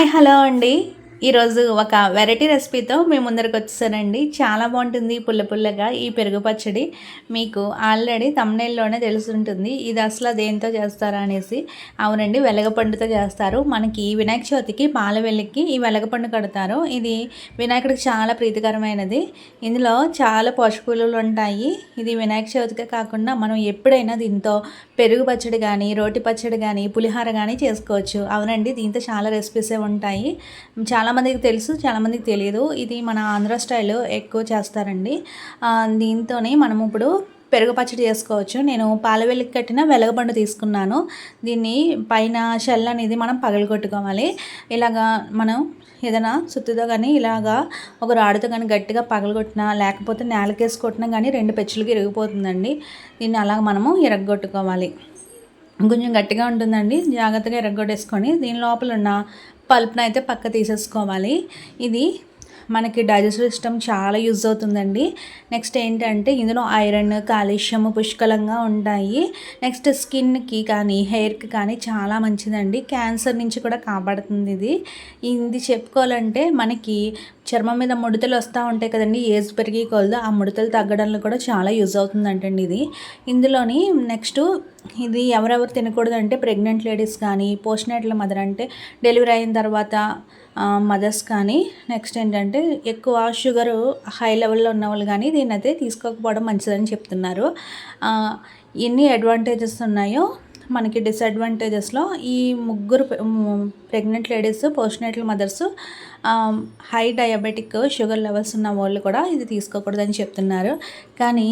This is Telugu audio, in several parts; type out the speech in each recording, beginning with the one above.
హాయ్ హలో అండి. ఈరోజు ఒక వెరైటీ రెసిపీతో మీ ముందరికి వచ్చేసానండి. చాలా బాగుంటుంది పుల్ల పుల్లగా ఈ పెరుగు పచ్చడి. మీకు ఆల్రెడీ థంబ్‌నెయిల్‌లోనే తెలిసుంటుంది ఇది అసలు దేనితో చేస్తారా అనేసి. అవునండి, వెలగపండుతో చేస్తారు. మనకి వినాయక చవితికి పాల వెల్లికి ఈ వెలగపండు కడతారు. ఇది వినాయకుడికి చాలా ప్రీతికరమైనది. ఇందులో చాలా పోషక విలువలు ఉంటాయి. ఇది వినాయక చవితికే కాకుండా మనం ఎప్పుడైనా దీంతో పెరుగు పచ్చడి కానీ, రోటి పచ్చడి కానీ, పులిహోర కానీ చేసుకోవచ్చు. అవునండి, దీంతో చాలా రెసిపీసే ఉంటాయి. చాలామందికి తెలుసు, చాలామందికి తెలియదు. ఇది మన ఆంధ్ర స్టైల్ ఎక్కువ చేస్తారండి. దీంతోనే మనం ఇప్పుడు పెరుగు పచ్చడి చేసుకోవచ్చు. నేను పాలవెల్లికి కట్టిన వెలగపండు తీసుకున్నాను. దీన్ని పైన షెల్ అనేది మనం పగలగొట్టుకోవాలి. ఇలాగా మనం ఏదైనా సుత్తితో కానీ ఇలాగా ఒక రాడుతో కానీ గట్టిగా పగలగొట్టినా, లేకపోతే నేలకేసి కొట్టినా కానీ 2 పెచ్చులకి ఇరిగిపోతుందండి. దీన్ని అలాగ మనము ఇరగ్గొట్టుకోవాలి. కొంచెం గట్టిగా ఉంటుందండి, జాగ్రత్తగా ఇరగ్గొట్టేసుకొని దీని లోపల ఉన్న పల్ప్ని అయితే పక్క తీసేసుకోవాలి. ఇది మనకి డైజెస్టివ్ సిస్టమ్ చాలా యూజ్ అవుతుందండి. నెక్స్ట్ ఏంటంటే ఇందులో ఐరన్, కాల్షియం పుష్కలంగా ఉంటాయి. నెక్స్ట్ స్కిన్కి కానీ హెయిర్కి కానీ చాలా మంచిదండి. క్యాన్సర్ నుంచి కూడా కాపాడుతుంది ఇది చెప్పుకోవాలంటే మనకి చర్మం మీద ముడతలు వస్తూ ఉంటాయి కదండి, ఏజ్ పెరిగి కొలది ఆ ముడతలు తగ్గడంలో కూడా చాలా యూజ్ అవుతుందంటండి ఇది. ఇందులోని నెక్స్ట్ ఇది ఎవరెవరు తినకూడదు అంటే ప్రెగ్నెంట్ లేడీస్ కానీ, పోస్ట్ నేటల్ మదర్ అంటే డెలివరీ అయిన తర్వాత మదర్స్ కానీ, నెక్స్ట్ ఏంటంటే ఎక్కువ షుగరు హై లెవెల్లో ఉన్న వాళ్ళు కానీ దీన్ని అయితే తీసుకోకపోవడం మంచిదని చెప్తున్నారు. ఎన్ని అడ్వాంటేజెస్ ఉన్నాయో మనకి డిసడ్వాంటేజెస్లో ఈ ముగ్గురు pregnant ladies, post natal mothers, high diabetic sugar levels ఉన్న వాళ్ళు కూడా ఇది తీసుకోకూడదని చెప్తున్నారు. కానీ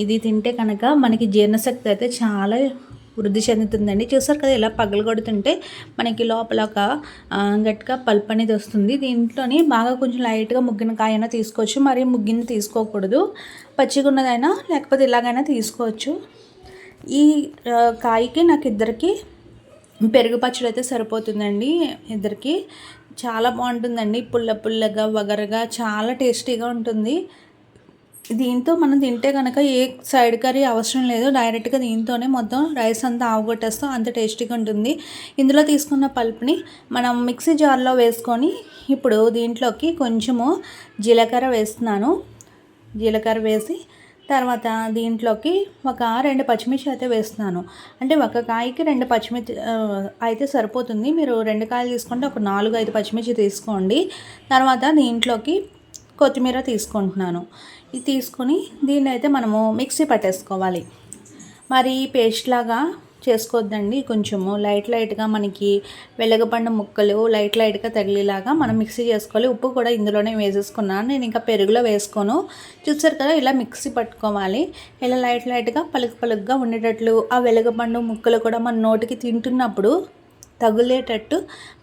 ఇది తింటే కనుక మనకి జీర్ణశక్తి అయితే చాలా వృద్ధి చెందుతుందండి. చూసారు కదా, ఇలా పగలగొడుతుంటే మనకి లోపల ఒక గట్టిగా పల్ప్ అనేది వస్తుంది. దీంట్లోని బాగా కొంచెం లైట్గా ముగ్గిన కాయైనా తీసుకోవచ్చు, మరి ముగ్గిని తీసుకోకూడదు. పచ్చిగా ఉన్నదైనా లేకపోతే ఇలాగైనా తీసుకోవచ్చు. ఈ కాయకి నాకు ఇద్దరికి పెరుగు పచ్చడి అయితే సరిపోతుందండి. ఇద్దరికి చాలా బాగుంటుందండి. పుల్ల పుల్లగా వగరగా చాలా టేస్టీగా ఉంటుంది. దీంతో మనం తింటే కనుక ఏ సైడ్ కర్రీ అవసరం లేదు, డైరెక్ట్గా దీంతోనే మొత్తం రైస్ అంతా ఆవగొట్టేస్తాం, అంత టేస్టీగా ఉంటుంది. ఇందులో తీసుకున్న పల్ప్ని మనం మిక్సీ జార్లో వేసుకొని ఇప్పుడు దీంట్లోకి కొంచెము జీలకర్ర వేస్తున్నాను. జీలకర్ర వేసి తర్వాత దీంట్లోకి ఒక 2 పచ్చిమిర్చి అయితే వేస్తున్నాను. అంటే ఒక కాయకి 2 పచ్చిమిర్చి అయితే సరిపోతుంది. మీరు 2 కాయలు తీసుకుంటే ఒక 4-5 పచ్చిమిర్చి తీసుకోండి. తర్వాత దీంట్లోకి కొత్తిమీర తీసుకుంటున్నాను. ఇది తీసుకొని దీన్ని అయితే మనము మిక్సీ పట్టేసుకోవాలి. మరి పేస్ట్ లాగా చేసుకోవద్దండి, కొంచెము లైట్గా మనకి వెలగపండు ముక్కలు లైట్గా తగిలేలాగా మనం మిక్సీ చేసుకోవాలి. ఉప్పు కూడా ఇందులోనే వేసేసుకున్నాను, నేను ఇంకా పెరుగులో వేసుకోను. చూసారు కదా, ఇలా మిక్సీ పట్టుకోవాలి. ఇలా లైట్గా పలుకుగా ఉండేటట్లు ఆ వెలగపండు ముక్కలు కూడా మన నోటికి తింటున్నప్పుడు తగులేటట్టు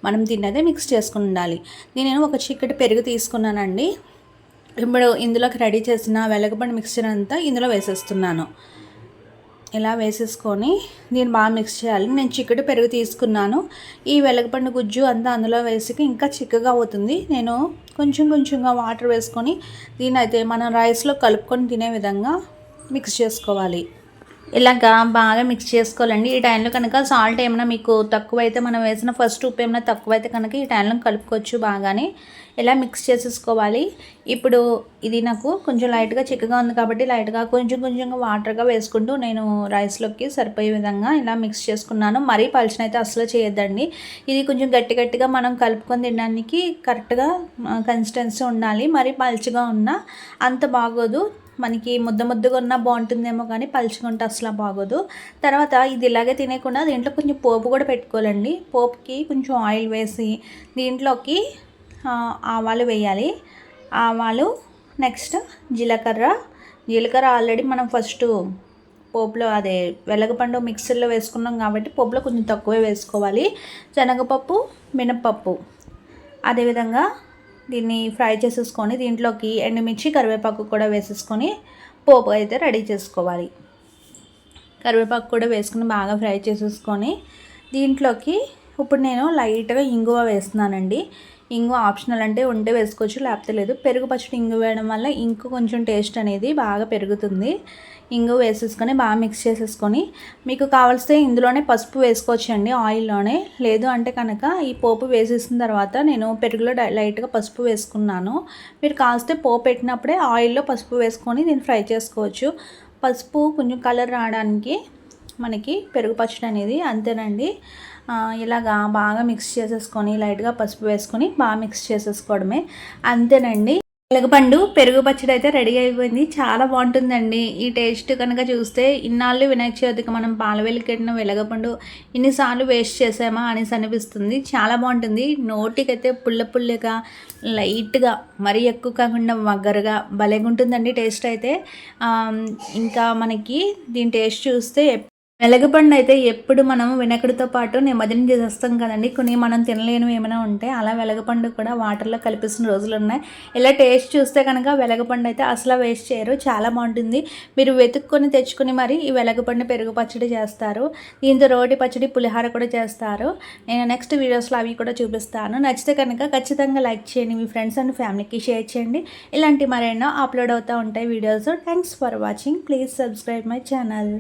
మనం దీన్నైతే మిక్స్ చేసుకుని ఉండాలి. నేను ఒక చిక్కటి పెరుగు తీసుకున్నానండి. ఇప్పుడు ఇందులోకి రెడీ చేసిన వెలగపండు మిక్స్చర్ అంతా ఇందులో వేసేస్తున్నాను. ఇలా వేసేసుకొని దీన్ని బాగా మిక్స్ చేయాలి. నేను చిక్కటి పెరుగు తీసుకున్నాను. ఈ వెలగపండు గుజ్జు అంతా అందులో వేసి ఇంకా చిక్కగా అవుతుంది. నేను కొంచెంగా వాటర్ వేసుకొని దీన్ని అయితే మనం రైస్లో కలుపుకొని తినే విధంగా మిక్స్ చేసుకోవాలి. ఇలాగా బాగా మిక్స్ చేసుకోవాలండి. ఈ టైంలో కనుక సాల్ట్ ఏమైనా మీకు తక్కువైతే, మనం వేసిన ఫస్ట్ ఉప్పు ఏమైనా తక్కువైతే కనుక ఈ టైంలో కలుపుకోవచ్చు బాగానే. ఇలా మిక్స్ చేసేసుకోవాలి. ఇప్పుడు ఇది నాకు కొంచెం లైట్గా చిక్కగా ఉంది కాబట్టి లైట్గా కొంచెంగా వాటర్గా వేసుకుంటూ నేను రైస్లోకి సరిపోయే విధంగా ఇలా మిక్స్ చేసుకున్నాను. మరీ పలుచనైతే అస్సలు చేయొద్దండి. ఇది కొంచెం గట్టిగా మనం కలుపుకొని తినడానికి కరెక్ట్గా కన్సిస్టెన్సీ ఉండాలి. మరీ పలుచగా ఉన్నా అంత బాగోదు. మనకి ముద్దగా ఉన్నా బాగుంటుందేమో కానీ పలుచగా ఉంటే అసలు బాగోదు. తర్వాత ఇది ఇలాగే తినేయకుండా దీంట్లో కొంచెం పోపు కూడా పెట్టుకోవాలండి. పోపుకి కొంచెం ఆయిల్ వేసి దీంట్లోకి ఆవాలు వేయాలి. ఆవాలు, నెక్స్ట్ జీలకర్ర ఆల్రెడీ మనం ఫస్ట్ పోపులో అదే వెలగపండు మిక్సర్లో వేసుకున్నాం కాబట్టి పోపులో కొంచెం తక్కువే వేసుకోవాలి. శనగపప్పు, మినపప్పు అదేవిధంగా దీన్ని ఫ్రై చేసేసుకొని దీంట్లోకి ఎండుమిర్చి, కరివేపాకు కూడా వేసేసుకొని పోపు అయితే రెడీ చేసుకోవాలి. కరివేపాకు కూడా వేసుకుని బాగా ఫ్రై చేసేసుకొని దీంట్లోకి ఇప్పుడు నేను లైట్గా ఇంగువ వేస్తున్నానండి. ఇంగు ఆప్షనల్, అంటే ఉంటే వేసుకోవచ్చు లేకపోతే లేదు. పెరుగు పచ్చడి ఇంగు వేయడం వల్ల ఇంకు కొంచెం టేస్ట్ అనేది బాగా పెరుగుతుంది. ఇంగు వేసేసుకొని బాగా మిక్స్ చేసేసుకొని మీకు కావాల్సితే ఇందులోనే పసుపు వేసుకోవచ్చండి ఆయిల్లోనే. లేదు అంటే కనుక ఈ పోపు వేసేసిన తర్వాత నేను పెరుగులో లైట్గా పసుపు వేసుకున్నాను. మీరు కావాల్సితే పోపు పెట్టినప్పుడే ఆయిల్లో పసుపు వేసుకొని దీన్ని ఫ్రై చేసుకోవచ్చు. పసుపు కొంచెం కలర్ రావడానికి మనకి పెరుగు పచ్చడి అనేది అంతేనండి. ఇలాగా బాగా మిక్స్ చేసేసుకొని లైట్గా పసుపు వేసుకొని బాగా మిక్స్ చేసేసుకోవడమే, అంతేనండి. వెలగపండు పెరుగు పచ్చడి అయితే రెడీ అయిపోయింది. చాలా బాగుంటుందండి. ఈ టేస్ట్ కనుక చూస్తే ఇన్నాళ్ళు వినాయక చవితికి మనం పాలవెల్లి కట్టిన వెలగపండు ఇన్నిసార్లు వేస్ట్ చేసామా అనేసి అనిపిస్తుంది. చాలా బాగుంటుంది. నోటికైతే పుల్ల పుల్లగా లైట్గా మరీ ఎక్కువ కాకుండా వగ్గరగా భలేగా ఉంటుందండి టేస్ట్ అయితే. ఇంకా మనకి దీని టేస్ట్ చూస్తే వెలగపండు అయితే ఎప్పుడు మనం వినాయకుడితో పాటు నిమజ్జనం చేసేస్తాం కదండి. కొన్ని మనం తినలేనివి ఏమైనా ఉంటే అలా వెలగపండు కూడా వాటర్లో కలిపిస్తున్న రోజులు ఉన్నాయి. ఇలా టేస్ట్ చూస్తే కనుక వెలగపండు అయితే అసలు వేస్ట్ చేయరు. చాలా బాగుంటుంది. మీరు వెతుక్కొని తెచ్చుకుని మరి ఈ వెలగపండు పెరుగు పచ్చడి చేస్తారు. దీంతో రోటి పచ్చడి, పులిహార కూడా చేస్తారు. నేను నెక్స్ట్ వీడియోస్లో అవి కూడా చూపిస్తాను. నచ్చితే కనుక ఖచ్చితంగా లైక్ చేయండి. మీ ఫ్రెండ్స్ అండ్ ఫ్యామిలీకి షేర్ చేయండి. ఇలాంటి మరెన్నో అప్లోడ్ అవుతూ ఉంటాయి videos. Thanks for watching. Please subscribe my channel.